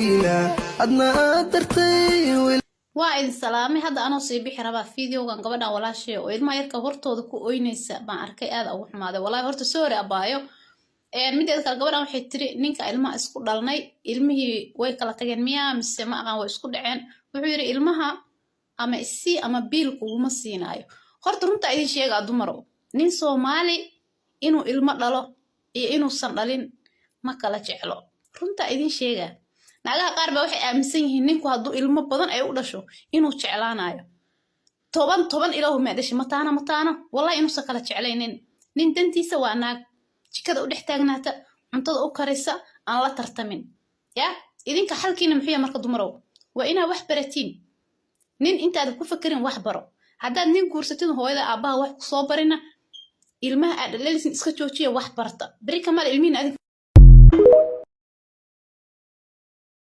ويلا أدنى أدرتي waa idin salaamay hadda anoo sii bixi rabaa fiideogan gabadhan walaashay oo ilmaha yarka hortooda ku oynaysa baan arkay aad ugu xumaaday wallahi horta sorry abaayo mideeda kale gabadhan waxay tiri ninka ilmaha isku dhalnay ilmihii way kala tageen miyaa mise ma aqaan way isku dhaceen wuxuu yiri ilmaha ama isii ama biil kuma siinaayo horta runta idin sheega dumaro nin Soomaali inuu ilmo dhalo iyo inuusan dhalin ma kala jeclo runta idin sheega naagaha qaar ba waxay aaminsan yihiin ninku hadduu ilmo badan ay u dhasho inuu jeclaanayo toban ilaahu ma dhashay mataana wallahi inuusan kala jeclaynin nin dantiisa waa naag jikada u dhex taagnaata cuntada u karisa aan la tartamin ya idinka xalkiina muxuu marka dumarow waa inaa wax baratiin nin intaad ku fakirin wax baro haddaad nin guursatid hooyada aabaha wax ku soo barina ilmaha aad dhalisin iska joojiya wax barta bari kamal ilmiina